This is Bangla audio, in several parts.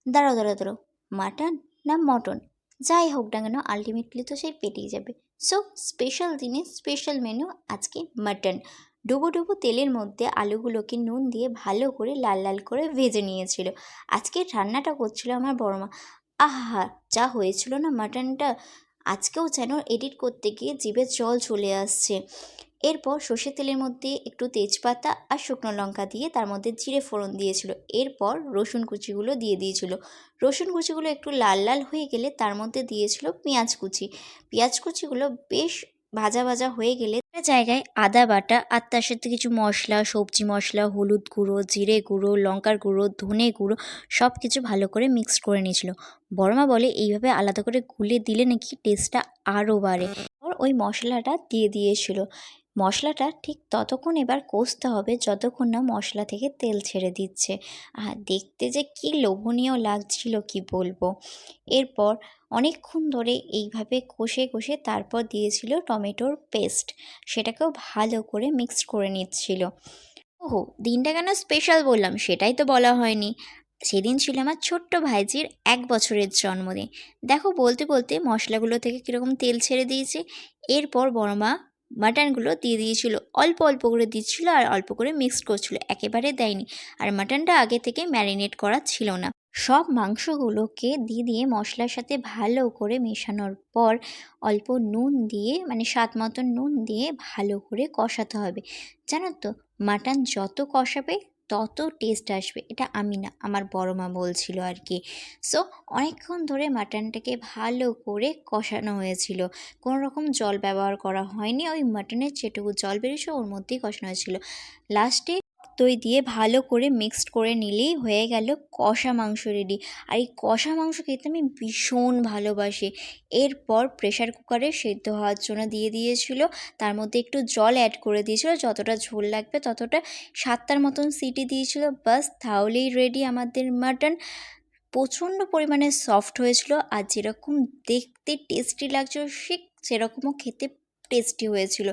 দাঁড়াও দাঁড়াও দাঁড়াও, মাটন না মটন, যাই হোক না কেন আলটিমেটলি তো সেই পেটেই যাবে। সো স্পেশাল দিনে স্পেশাল মেনু আজকে মাটন। ডুবো ডুবো তেলের মধ্যে আলুগুলোকে নুন দিয়ে ভালো করে লাল লাল করে ভেজে নিয়েছিল। আজকে রান্নাটা করছিল আমার বড় মা। আহা, যা হয়েছিল না মাটনটা, আজকেও যেন এডিট করতে গিয়ে জিভে জল চলে আসছে। এরপর সর্ষের তেলের মধ্যে একটু তেজপাতা আর শুকনো লঙ্কা দিয়ে তার মধ্যে জিরে ফোড়ন দিয়েছিল। এরপর রসুন কুচিগুলো দিয়ে দিয়েছিল। রসুন কুচিগুলো একটু লাল লাল হয়ে গেলে তার মধ্যে দিয়েছিল পেঁয়াজ কুচি। পেঁয়াজ কুচিগুলো বেশ ভাজা ভাজা হয়ে গেলে একটা জায়গায় আদা বাটা আর তার সাথে কিছু মশলা, সবজি মশলা, হলুদ গুঁড়ো, জিরে গুঁড়ো, লঙ্কার গুঁড়ো, ধনে গুঁড়ো সব কিছু ভালো করে মিক্সড করে নিয়েছিল। বড়মা বলে এইভাবে আলাদা করে গুলে দিলে নাকি টেস্টটা আরও বাড়ে। ওই মশলাটা দিয়ে দিয়েছিল। মশলাটা ঠিক ততক্ষণ এবার কষতে হবে যতক্ষণ না মশলা থেকে তেল ছেড়ে দিচ্ছে। আর দেখতে যে কী লোভনীয় লাগছিল কি বলবো। এরপর অনেকক্ষণ ধরে এইভাবে কষে কষে তারপর দিয়েছিল টমেটোর পেস্ট, সেটাকেও ভালো করে মিক্সড করে নিচ্ছিল। ওহো, দিনটা কেন স্পেশাল বললাম সেটাই তো বলা হয়নি। সেদিন ছিল আমার ছোট্ট ভাইজির 1 বছরের জন্মদিন। দেখো বলতে বলতে মশলাগুলো থেকে কীরকম তেল ছেড়ে দিয়েছে। এরপর বড়মা মাটনগুলো দিয়ে দিয়েছিল, অল্প অল্প করে দিচ্ছিল আর অল্প করে মিক্সড করছিল, একেবারে দেয়নি। আর মাটনটা আগে থেকে ম্যারিনেট করা ছিল না। সব মাংসগুলোকে দিয়ে দিয়ে মশলার সাথে ভালো করে মেশানোর পর অল্প নুন দিয়ে, মানে স্বাদ মতন নুন দিয়ে ভালো করে কষাতে হবে। জানো তো, মাটন যত কষাবে তত টেস্ট আসবে, এটা আমি না, আমার বড় মা বলছিল আর কি। সো অনেকক্ষণ ধরে মাটনটাকে ভালো করে কষানো হয়েছিল, কোনো রকম জল ব্যবহার করা হয়নি। ওই মাটনের যেটুকু জল বেরিয়েছে ওর মধ্যেই কষানো হয়েছিল। লাস্টে দই দিয়ে ভালো করে মিক্সড করে নিলেই হয়ে গেল কষা মাংস রেডি। আর এই কষা মাংস খেতে আমি ভীষণ ভালোবাসি। এরপর প্রেশার কুকারে সেদ্ধ হওয়ার জন্য দিয়ে দিয়েছিল, তার মধ্যে একটু জল অ্যাড করে দিয়েছিল, যতটা ঝোল লাগবে ততটা। 7টার মতন সিটি দিয়েছিল, বাস তাহলেই রেডি আমাদের মাটন। প্রচণ্ড পরিমাণে সফট হয়েছিল, আর যেরকম দেখতে টেস্টি লাগছিল ঠিক সেরকমও খেতে টেস্টি হয়েছিল।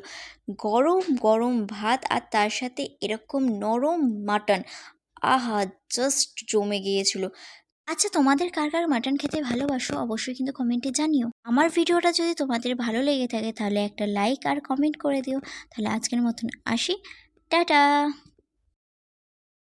গরম গরম ভাত আর তার সাথে এরকম নরম মাটন, আহা, জাস্ট জমে গিয়েছিল। আচ্ছা, তোমাদের কার কার মাটন খেতে ভালোবাসো অবশ্যই কিন্তু কমেন্টে জানিও। আমার ভিডিওটা যদি তোমাদের ভালো লেগে থাকে তাহলে একটা লাইক আর কমেন্ট করে দিও। তাহলে আজকের মতন আসি, টাটা।